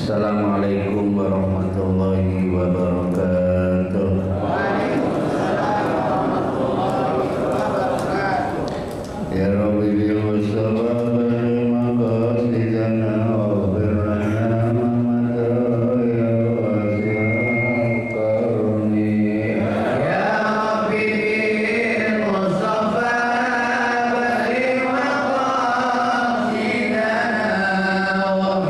Assalamualaikum warahmatullahi wabarakatuh. Ya Rabbi bil Mustafa bil maqasidana wa birrana mamata ya wasi'al karuni. Ya Rabbi bil Mustafa bil maqasidana wa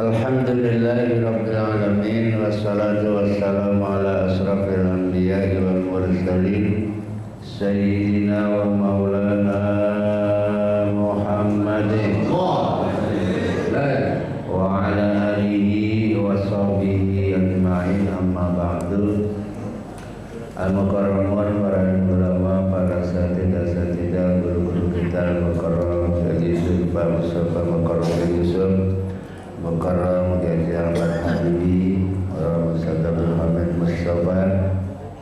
Alhamdulillahirrabbilalamin. Wassalatu wassalamu ala asrafil anbiya'i wal mursalin Sayyidina wa maulana Muhammadin wa ala alihi wa sahbihi ajma'in, amma ba'du. Al-Mukarramun, para ulama, para asatidah guru-guru kita Al-Mukarram Haji Yusuf Mustafa Mukarram Yusuf Mukarram Haji Ahmad Habibi Mustafa Muhammad Mustafa,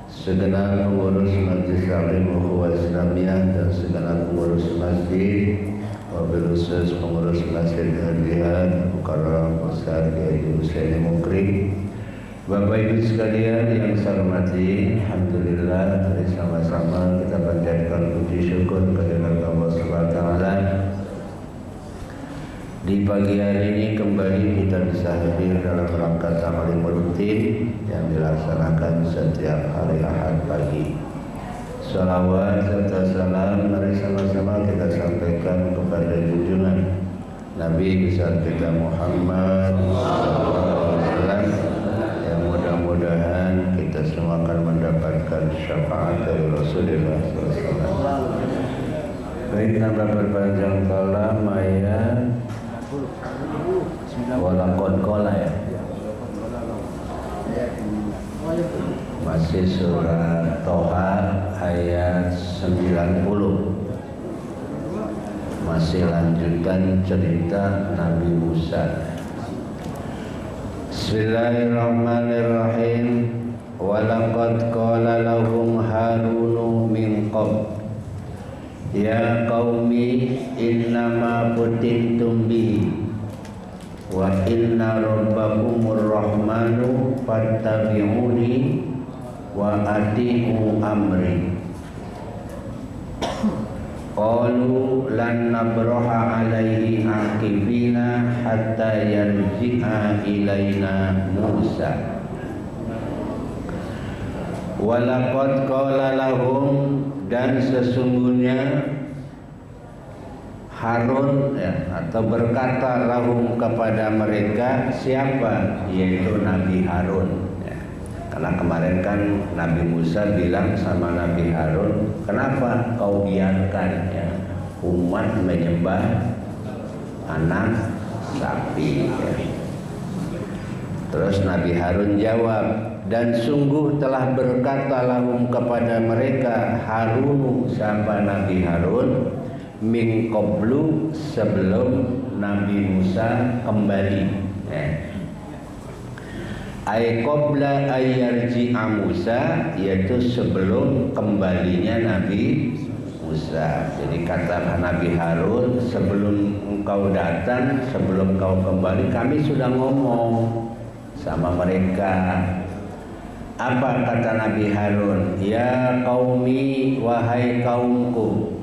segenap pengurus Majlis Taklim Ukhuwah Islamiyah dan segenap pengurus masjid, wabil khusus pengurus Masjid Al-Jihad Mukarram Ustaz Haji Husaini Mukrim. Bapak Ibu sekalian yang saya hormati, alhamdulillah hari sama-sama kita panjatkan puji syukur kehadirat Allah Subhanahu wa taala. Di pagi hari ini kembali kita bisa hadir dalam rangka ta'lim rutin yang dilaksanakan setiap hari Ahad pagi. Salawat serta salam mari sama-sama kita sampaikan kepada junjungan Nabi besar kita Muhammad sallallahu alaihi wasallam, yang mudah-mudahan kita semua akan mendapatkan syafaat dari Rasulullah SAW. Baik, nama berpanjang kalam ayat walaqad qala ya. Masih surat Toha ayat 90. Masih lanjutan cerita Nabi Musa. Bismillahirrahmanirrahim. Walaqad qala lahum Harunu min qabl ya qaumi innama futintum bihi wa inna rabbakumur rahmanu fattabi'uni wa ati'u amri. Qalu lan nabraha alaihi akifina hatta yarji'a ilaina Musa. Walaqad qala lahum, dan sesungguhnya Harun atau berkata lahum kepada mereka, siapa? Yaitu Nabi Harun ya. Karena kemarin kan Nabi Musa bilang sama Nabi Harun, kenapa kau biarkan ya, umat menyembah anak sapi ya. Terus Nabi Harun jawab, dan sungguh telah berkata lahum kepada mereka Harun, siapa Nabi Harun, min qablu, sebelum Nabi Musa kembali ay qabla ayyarji'a Musa, yaitu sebelum kembalinya Nabi Musa. Jadi kata Nabi Harun, sebelum engkau datang, sebelum kau kembali, kami sudah ngomong sama mereka. Apa kata Nabi Harun? Ya qaumi, wahai kaumku,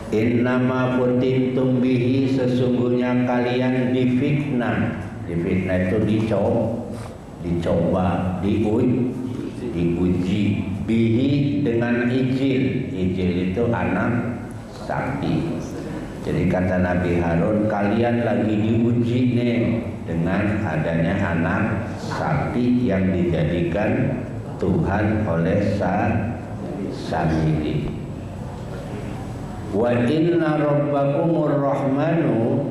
innama futintum bihi, sesungguhnya kalian difitnah. Difitnah itu dicoba, diuji. Bihi dengan ijil. Ijil itu anak sapi. Jadi kata Nabi Harun, kalian lagi diuji nih dengan adanya anak sapi yang dijadikan Tuhan oleh Samiri. Wa inna rabbakumur rahmanu,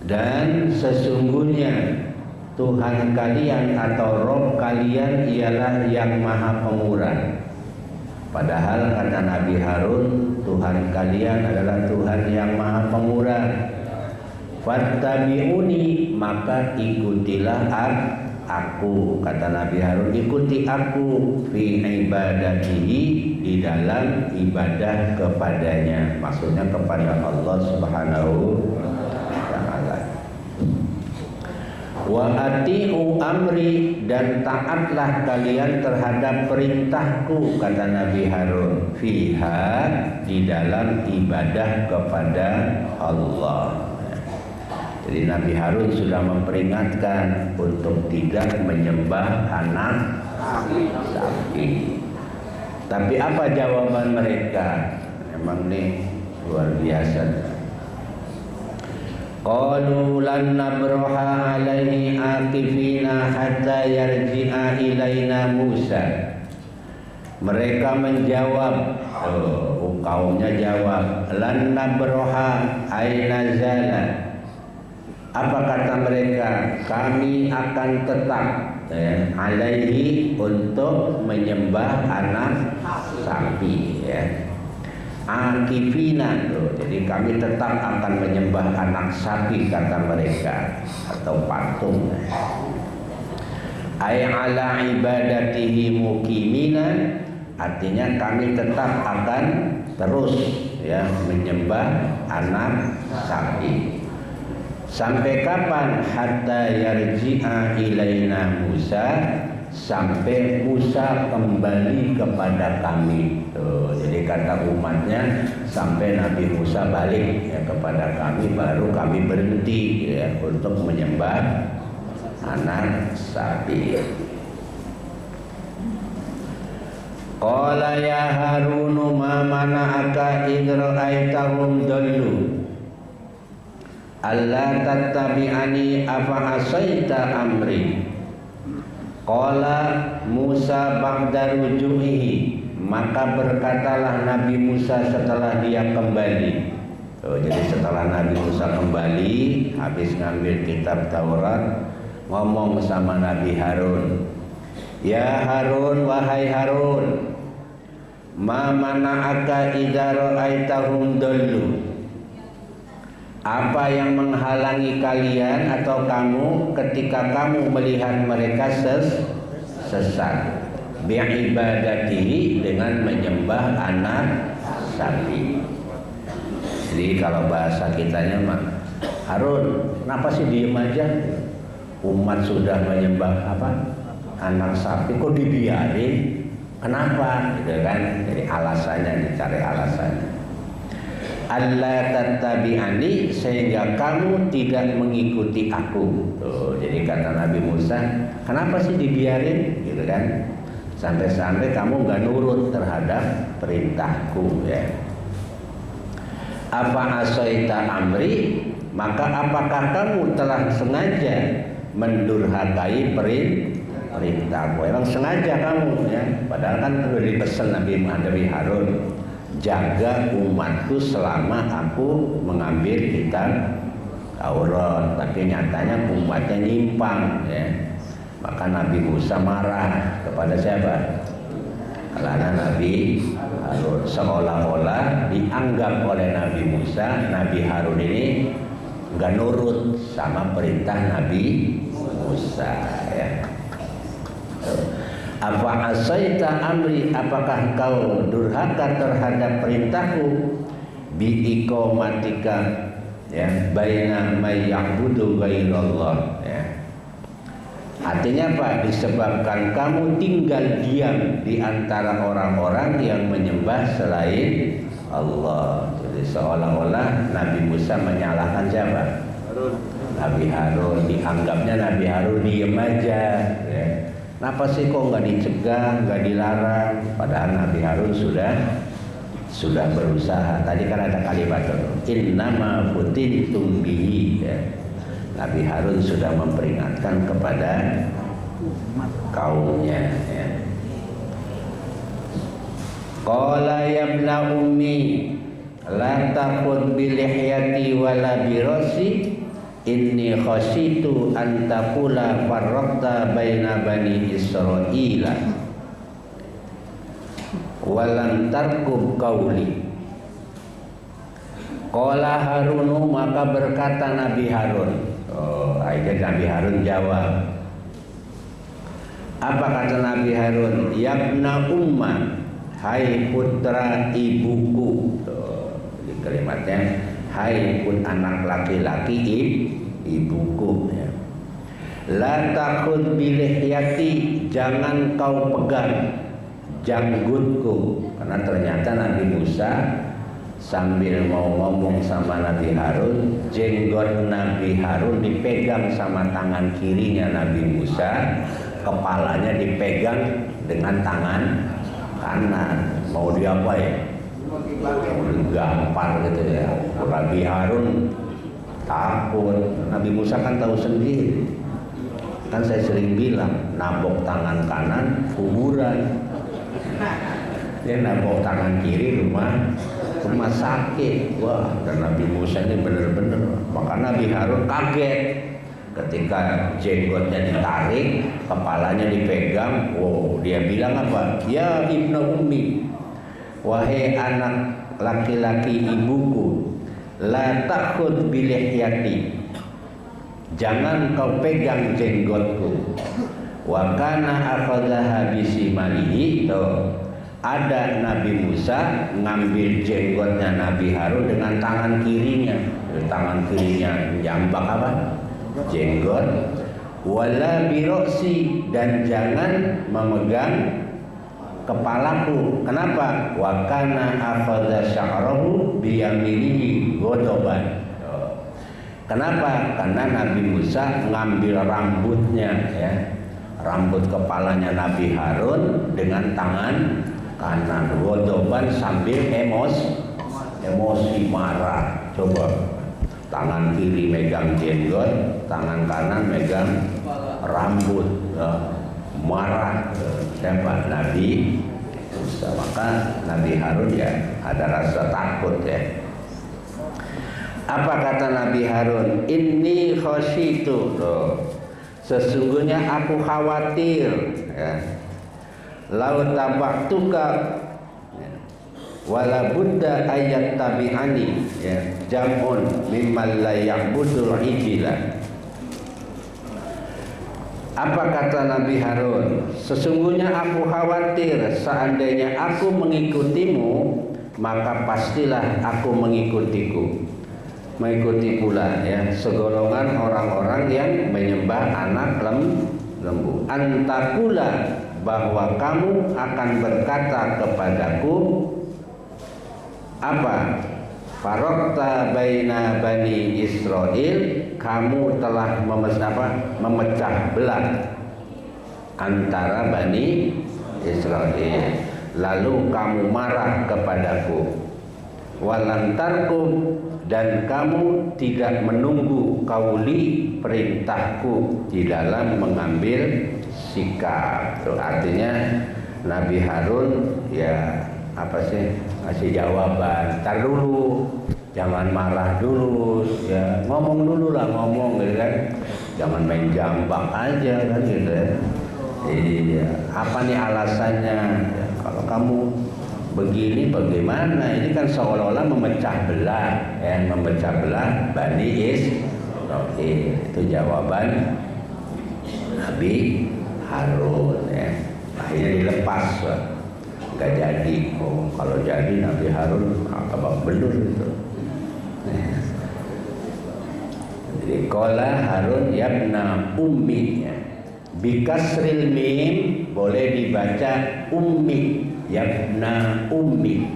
dan sesungguhnya Tuhan kalian atau Rob kalian ialah yang maha pemurah. Padahal kata Nabi Harun, Tuhan kalian adalah Tuhan yang maha pemurah. Fattabi'uni, maka ikutilah aku. Kata Nabi Harun, ikuti aku fi ibadatihi, di dalam ibadah kepadanya. Maksudnya kepada Allah Subhanahu wa ta'ala. Wa ati'u amri, dan taatlah kalian terhadap perintahku, kata Nabi Harun, fiha, di dalam ibadah kepada Allah. Jadi Nabi Harun sudah memperingatkan untuk tidak menyembah anak sapi. Tapi apa jawaban mereka? Emang nih luar biasa. Qalu lan nabraha alaihi akifina hatta yarji'a ilaina Musa. Mereka menjawab, kaumnya jawab, lan nabraha aina zala. Apa kata mereka? Kami akan tetap alaihi, untuk menyembah anak sapi, ya. Akifina, jadi kami tetap akan menyembah anak sapi, kata mereka, atau patung. Ay ala ibadatihi mukimina, artinya kami tetap akan terus, ya, menyembah anak sapi. Sampai kapan? Hatta yarji'a ilaina Musa, sampai Musa kembali kepada kami. Jadi kata umatnya, sampai Nabi Musa balik, ya, kepada kami, baru kami berhenti, ya, untuk menyembah anak sapi. Qala ya Harunu ma mana'aka idh ra'aitahum dallu alla tattabi'ani afa asaita amri. Qala Musa ba'da ruju'ihi, maka berkatalah Nabi Musa setelah dia kembali. Jadi setelah Nabi Musa kembali, habis ngambil kitab Taurat, ngomong sama Nabi Harun, ya Harun, wahai Harun, ma mana'aka idza ra'aitahum dallu, apa yang menghalangi kalian atau kamu ketika kamu melihat mereka sesat, bi'ibadatihi, dengan menyembah anak sapi. Jadi kalau bahasa kitanya mah, Harun, kenapa sih diem aja? Umat sudah menyembah anak sapi, kok dibiarin? Kenapa? Gitu kan? Jadi alasannya, dicari alasannya. Allah tattabi'ani, sehingga kamu tidak mengikuti aku. Jadi kata Nabi Musa, kenapa sih dibiarin, gitu kan? Sampai-sampai kamu nggak nurut terhadap perintahku, ya. Apa asaita amri, maka apakah kamu telah sengaja mendurhakai perintahku? Emang sengaja kamu, ya? Padahal kan sudah dipesan Nabi Harun, jaga umatku selama aku mengambil kitab Taurat. Tapi nyatanya umatnya nyimpang, ya. Maka Nabi Musa marah kepada siapa? Karena Nabi Harun, seolah-olah dianggap oleh Nabi Musa, Nabi Harun ini nggak nurut sama perintah Nabi Musa, ya. Apa asaita amri, apakah kau durhaka terhadap perintahku? Bi iqamatika, ya, baina may ya'budu ghairallah, ya. Artinya apa? Disebabkan kamu tinggal diam di antara orang-orang yang menyembah selain Allah. Jadi seolah-olah Nabi Musa menyalahkan siapa? Nabi Harun. Dianggapnya Nabi Harun diem aja, ya. Kenapa sih kok nggak dicegah, nggak dilarang? Padahal Nabi Harun sudah berusaha. Tadi kan ada kalimat innama futintum bihi, ya. Nabi Harun sudah memperingatkan kepada kaumnya, ya. Qala ya ibna ummi la taqud bi lihyati wala bi rasi inni khashitu an taqula farraqta baina bani Israila walam tarkub qauli. Qala Harunu, maka berkata Nabi Harun. Akhirnya Nabi Harun jawab. Apa kata Nabi Harun? Yabna umma, hai putra ibuku. Di kalimatnya hai pun anak laki-laki ibuku, ya. La takhud bilihyati, jangan kau pegang janggutku. Karena ternyata Nabi Musa sambil mau ngomong sama Nabi Harun, jenggot Nabi Harun dipegang sama tangan kirinya Nabi Musa, kepalanya dipegang dengan tangan kanan. Mau diapa ya? Gampar gitu ya. Nabi Harun takut. Nabi Musa kan tahu sendiri. Kan saya sering bilang, nabok tangan kanan kuburan. Dia nabok tangan kiri rumah sakit. Wah, dan Nabi Musa ini benar-benar. Maka Nabi Harun kaget ketika jenggotnya ditarik, kepalanya dipegang. Wow, dia bilang apa? Ya ibnu ummi, wahai anak laki-laki ibuku, la takhud bilihyati, jangan kau pegang jenggotku. Wa kana akhadhaha bisimalihi, ada Nabi Musa ngambil jenggotnya Nabi Harun dengan tangan kirinya. Tangan kirinya jambak apa? Jenggot. Wala biroksi, dan jangan memegang kepalaku. Kenapa? Wa kana akhadha sya'rahu biyaminihi ghadaban. Kenapa? Karena Nabi Musa ngambil rambutnya, ya. Rambut kepalanya Nabi Harun dengan tangan kanan, godoban sambil emosi marah. Coba, tangan kiri megang jenggot, tangan kanan megang rambut, marah. Siapa? Nabi Musa. Maka Nabi Harun ya ada rasa takut, ya. Apa kata Nabi Harun? Inni khasyitu, sesungguhnya aku khawatir, ya. Lau tabaktuka, ya, wala budda ayat tabi'ani, ya, jam'un mimman la ya'budul ijila. Apa kata Nabi Harun? Sesungguhnya aku khawatir seandainya aku mengikutimu, maka pastilah aku mengikuti pula, ya, segolongan orang-orang yang menyembah anak lembu. Antakula, bahwa kamu akan berkata kepadaku apa? Farokta baina bani Israel, kamu telah memecah belah antara bani Israel, lalu kamu marah kepadaku. Walantarkum, dan kamu tidak menunggu kauli, perintahku, di dalam mengambil sikap. Itu artinya Nabi Harun ya ngasih jawaban. Ntar dulu, jangan marah dulu, ya ngomong dulu lah, gitu kan. Jangan main jambak aja kan, gitu ya. Iya, apa nih alasannya? Ya, kalau kamu begini bagaimana? Ini kan seolah-olah memecah belah, ya, memecah belah Bani Israil. Itu jawaban Nabi Harun, ya. Akhirnya dilepas, nggak jadi. Kalau jadi Nabi Harun apa belur itu. Jadi qala Harun yabna ummi ya. Bikasril mim boleh dibaca ummi, yabna ummi.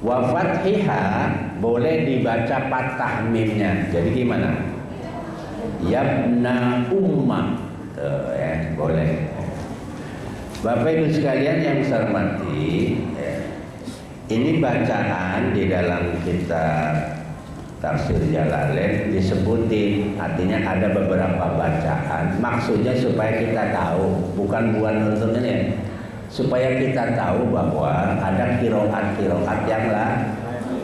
Wa fathiha boleh dibaca patah mimnya. Jadi gimana? Yabna umma. Tuh ya, boleh. Bapak Ibu sekalian yang saya hormati, ya, ini bacaan di dalam kitab Tafsir Jalalain disebutin, artinya ada beberapa bacaan. Maksudnya supaya kita tahu, bukan buat nonton ini, supaya kita tahu bahwa ada kiroat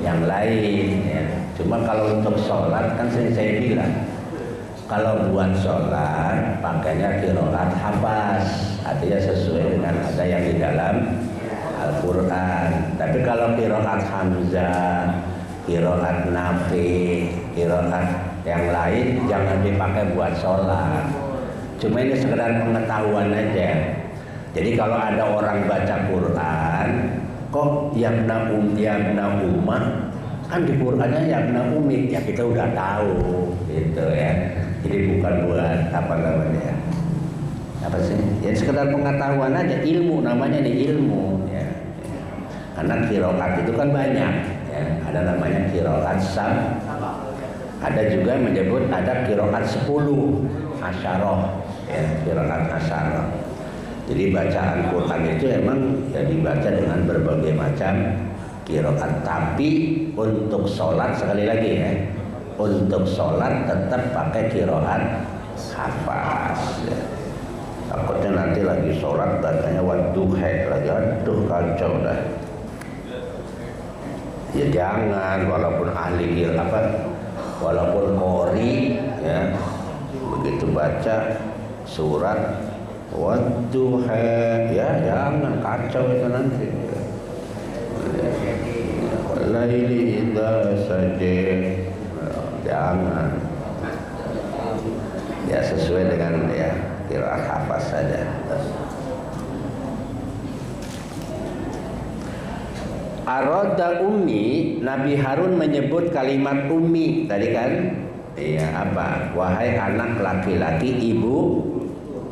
yang lain. Ya. Cuma kalau untuk sholat kan saya bilang, kalau buat sholat pakainya kiroat hafaz, artinya sesuai dengan ada yang di dalam Al-Quran. Tapi kalau kiroat Hamzah, kiroat Nafi, kiroat yang lain jangan dipakai buat sholat. Cuma ini sekedar pengetahuan aja. Jadi kalau ada orang baca Quran, kok yabna ummah, kan di Qurannya yabna ummi, ya kita udah tahu gitu ya. Jadi bukan buat apa namanya, apa sih? Ya sekedar pengetahuan aja, ilmu namanya nih, ilmu ya. Karena kiroat itu kan banyak ya. Ada namanya kiroat sab, ada juga menyebut ada kiroat 10 asyarah ya, kiroat asyarah. Jadi bacaan Quran itu emang ya dibaca dengan berbagai macam kiroat. Tapi untuk sholat sekali lagi ya, untuk sholat tetap pakai kiroat hafaz ya. Takutnya nanti lagi sholat bacanya wadduha lagi, aduh kacau dah. Ya jangan, walaupun ahli walaupun qori ya, begitu baca surat wadduha ya jangan, kacau itu nanti. Walaili idza sajada, jangan. Ya sesuai dengan ya qiraat hafaz saja. Arada ummi, Nabi Harun menyebut kalimat ummi tadi kan? Iya, apa? Wahai anak laki-laki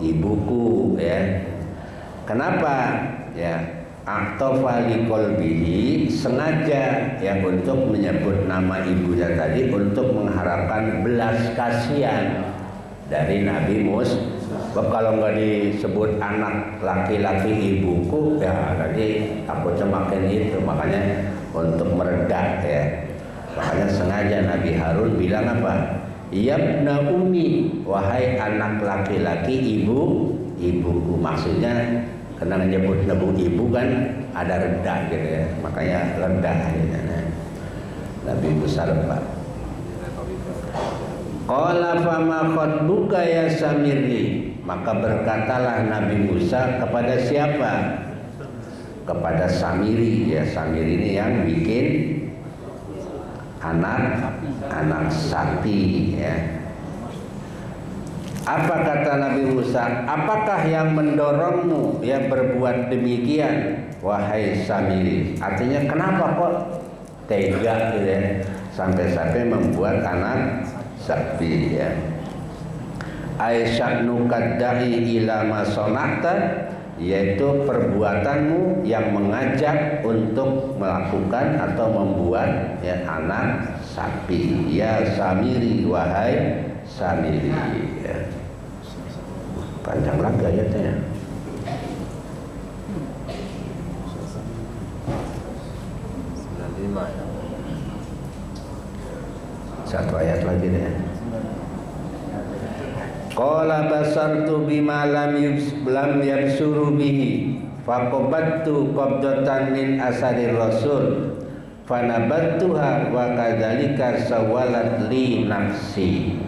ibuku ya. Kenapa? Ya, aqtafa liqalbihi, sengaja ya untuk menyebut nama ibunya tadi untuk mengharapkan belas kasihan dari Nabi Musa. Kalau nggak disebut anak laki-laki ibuku ya tadi takutnya makin itu, makanya untuk meredah ya, makanya sengaja Nabi Harun bilang apa? Yabna ummi, wahai anak laki-laki ibuku. Maksudnya karena menyebut ibu kan ada redah gitu ya, makanya redah gitu. Nabi besar Pak. Qala fama khatbuka ya Samiri, maka berkatalah Nabi Musa kepada siapa? Kepada Samiri ya. Samiri ini yang bikin anak sapi ya. Apa kata Nabi Musa? Apakah yang mendorongmu ya berbuat demikian wahai Samiri? Artinya kenapa kok tega gitu ya, sampai-sampai membuat anak sapi ya. Aisyah nukaddahi ila masonakta, yaitu perbuatanmu yang mengajak untuk melakukan atau membuat ya anak sapi. Ya Samiri, wahai Samiri ya. Panjang lagi ayatnya. Satu ayat lagi deh. Qala basartu bima lam yabsuru bihi faqabattu qabdatan min asarir rasul fanabattuha wa kadzalika sawalat li nafsi.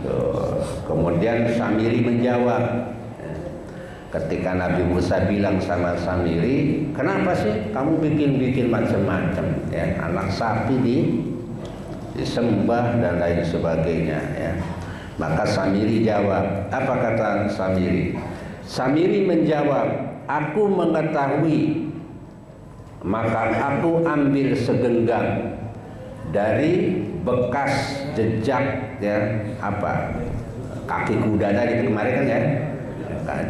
Kemudian Samiri menjawab, ketika Nabi Musa bilang sama Samiri, kenapa sih kamu bikin macam-macam ya, anak sapi disembah dan lain sebagainya ya. Maka Samiri jawab, apa kata Samiri? Samiri menjawab, aku mengetahui, maka aku ambil segenggam dari bekas jejak ya apa kaki kuda tadi kemarin kan ya,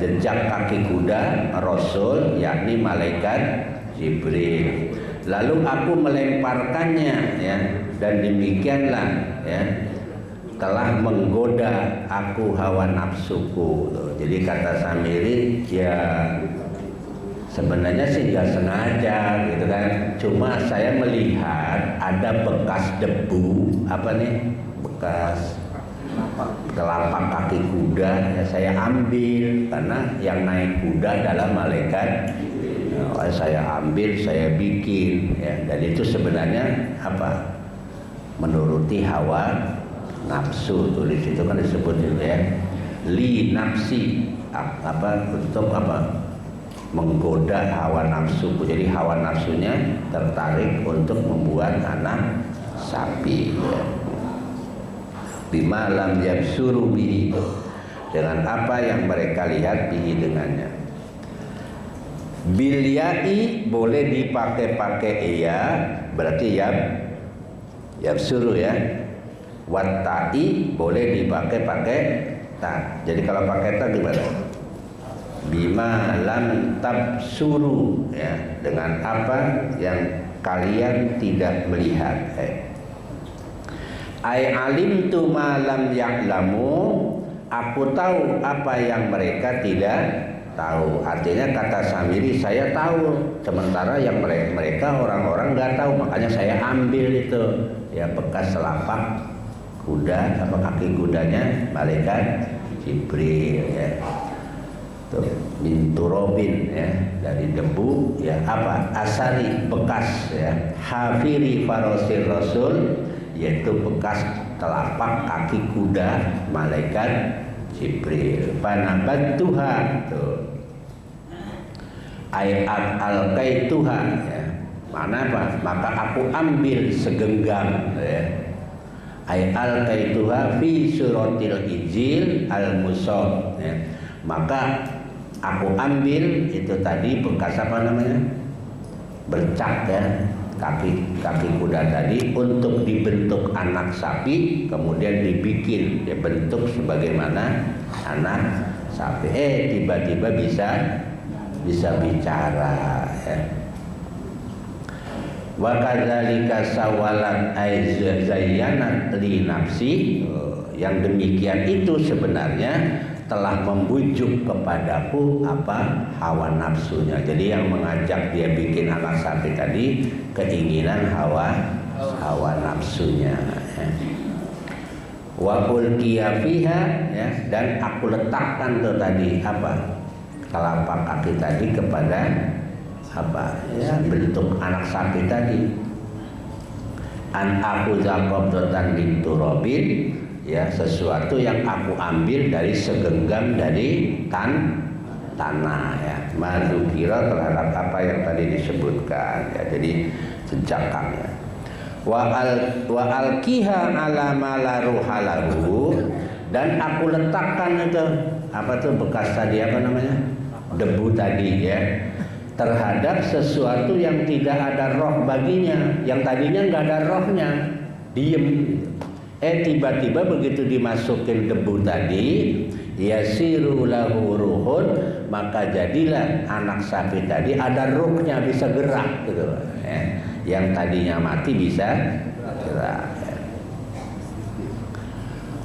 jejak kaki kuda Rasul yakni malaikat Jibril. Lalu aku melemparkannya ya, dan demikianlah ya telah menggoda aku hawa nafsuku. Jadi kata Samiri ya sebenarnya sih nggak sengaja gitu kan, cuma saya melihat ada bekas debu apa nih, bekas telapak kaki kuda ya, saya ambil karena yang naik kuda adalah malaikat. Saya ambil, saya bikin ya, dan itu sebenarnya apa, menuruti hawa nafsu. Tulis itu kan disebut itu ya, li nafsi apa, untuk apa, menggoda hawa nafsuku. Jadi hawa nafsunya tertarik untuk membuat anak sapi ya. Bima lam yabsuru bihi, dengan apa yang mereka lihat bihi dengannya. Bil ya'i boleh dipakai iya, berarti yabsuru ya. Wat ta'i boleh dipakai ta. Jadi kalau pakai ta gimana? Bima lam tabsuru ya, dengan apa yang kalian tidak melihat. Ai alimtu ma lam ya'lamu, aku tahu apa yang mereka tidak tahu. Artinya kata Samiri, saya tahu sementara yang mereka orang-orang nggak tahu, makanya saya ambil itu ya bekas telapak kuda sama kaki kudanya malaikat Jibril ya. Tuh, min turobin ya, dari debu ya, apa asari bekas ya, hafiri farosir rasul, yaitu bekas telapak kaki kuda malaikat Jibril. Panabat Tuhan tuh ayat alqaituha ya, mana apa, maka aku ambil segenggam ya. Ayat alqaituha fi suratil ijil al musad ya. Maka aku ambil itu tadi bekas apa namanya, bercak ya, kaki kuda tadi untuk dibentuk anak sapi, kemudian dibikin ya, bentuk sebagaimana anak sapi. Tiba-tiba bisa bicara ya. Wa kadzalika sawalan aizayyanat li nafsi, yang demikian itu sebenarnya telah membujuk kepadaku apa, hawa nafsunya. Jadi yang mengajak dia bikin anak sapi tadi keinginan hawa nafsunya ya. Wa ulqiya fiha ya, dan aku letakkan tuh tadi apa, telapak kaki tadi kepada apa ya, bentuk anak sapi tadi. An aku zakobdotan bin turobin ya, sesuatu yang aku ambil dari segenggam dari tanah ya, mazukira terhadap apa yang tadi disebutkan ya, jadi jejaknya. Wa alkiha ala ma la ruhalahu, dan aku letakkan itu apa tuh bekas tadi apa namanya, debu tadi ya, terhadap sesuatu yang tidak ada roh baginya, yang tadinya nggak ada rohnya, diem. Tiba-tiba begitu dimasukin debu tadi, yasiru lahu ruhun, maka jadilah anak sapi tadi ada ruhnya, bisa gerak gitu ya. Yang tadinya mati bisa gerak ya.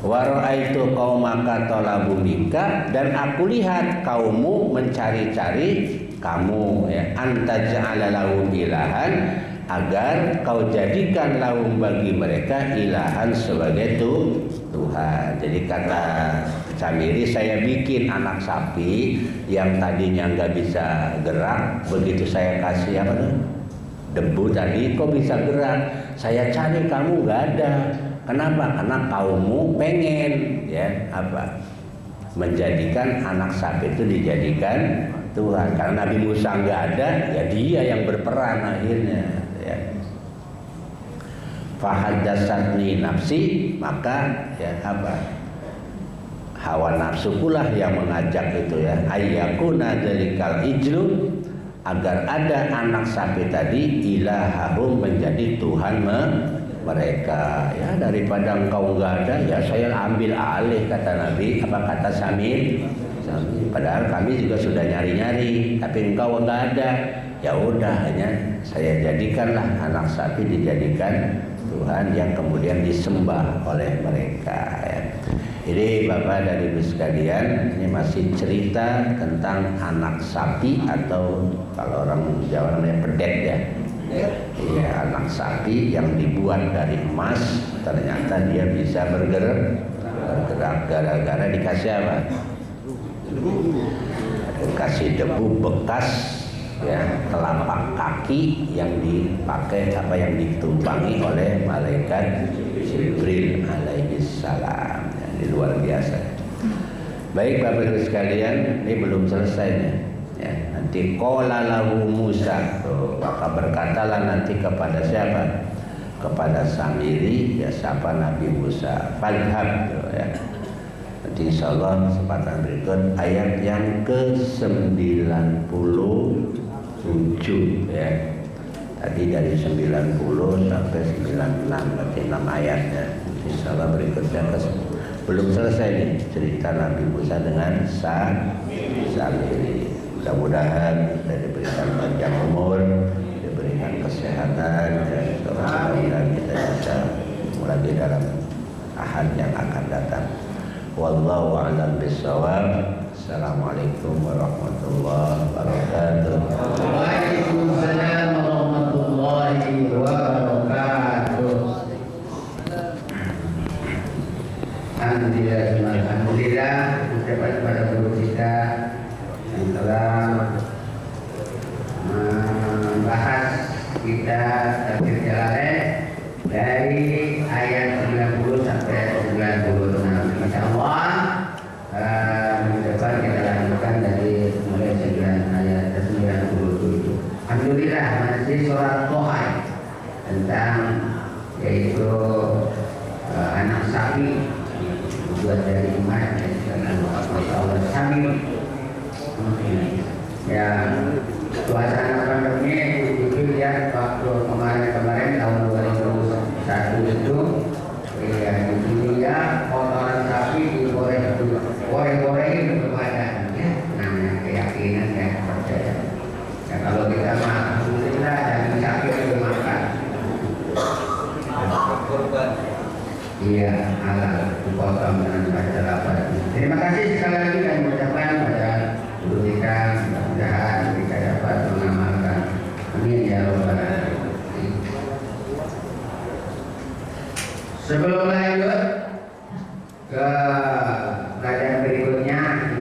Wa ra'aitu qaumaka talabu minka, dan aku lihat kaummu mencari-cari kamu ya, anta ja'ala lahum ilahan, agar kau jadikan lahum bagi mereka ilahan sebagai Tuhan. Jadi kata Samiri, saya bikin anak sapi yang tadinya nggak bisa gerak, begitu saya kasih apa tuh, debu tadi, kok bisa gerak. Saya cari kamu nggak ada. Kenapa? Karena kaummu pengen ya apa, menjadikan anak sapi itu dijadikan Tuhan. Karena Nabi Musa nggak ada, ya dia yang berperan akhirnya ya. Fahaddatsatni nafsi, maka ya apa, hawa nafsukulah yang mengajak itu ya, ayyakuna dzalikal ijlu, agar ada anak sapi tadi ilahahum, menjadi Tuhan mereka. Ya daripada engkau enggak ada, ya saya ambil alih, kata Nabi. Apa kata Samir? Padahal kami juga sudah nyari-nyari, tapi engkau enggak ada. Ya udah, hanya saya jadikanlah anak sapi, dijadikan Tuhan yang kemudian disembah oleh mereka. Ya. Jadi Bapak dan Ibu sekalian, ini masih cerita tentang anak sapi, atau kalau orang Jawa namanya pedet ya. Iya, anak sapi yang dibuat dari emas, ternyata dia bisa bergerak gara-gara dikasih apa? Dikasih debu bekas, ya, telapak kaki yang dipakai apa yang ditumpangi oleh malaikat Jibril alaihi salam. Ya, ini luar biasa. Baik Bapak Ibu sekalian, ini belum selesai nih. Ya, nanti qala lahu Musa, maka berkatalah nanti kepada siapa? Kepada Samiri, ya siapa Nabi Musa, falhab, ya. Nanti insyaallah kesempatan berikut ayat yang ke-97 ya. Tadi dari 90 sampai 96, berarti 6 ayatnya. Insyaallah berikutnya belum selesai nih cerita Nabi Musa dengan Samiri. Mudah-mudahan kita diberikan panjang umur, diberikan kesehatan, dan mudah-mudahan kita bisa mulai dalam ahad yang akan datang. Wallahu a'lam bishawab. Assalamualaikum warahmatullahi wabarakatuh. Waalaikumsalam warahmatullahi wabarakatuh. Alhamdulillah, ucapan kepada guru kita yang telah membahas kita tafsir Jalalain dari ayat 90 sampai 96. Insyaallah depan kita lanjutkan dari mulai 9 ayat 97. Alhamdulillah, masih surat Toha tentang yaitu anak sapi buat dari emas, Allah Samir. Ya, suasana pandemi itu ya waktu kemarin tahun 2001 itu ya di dunia kotoran sapi digoreng-gorengin kepada ya, namanya keyakinan ya, percaya. Ya kalau kita mah alhamdulillah daging sapi itu makan. Iya, halal dipotong dengan cara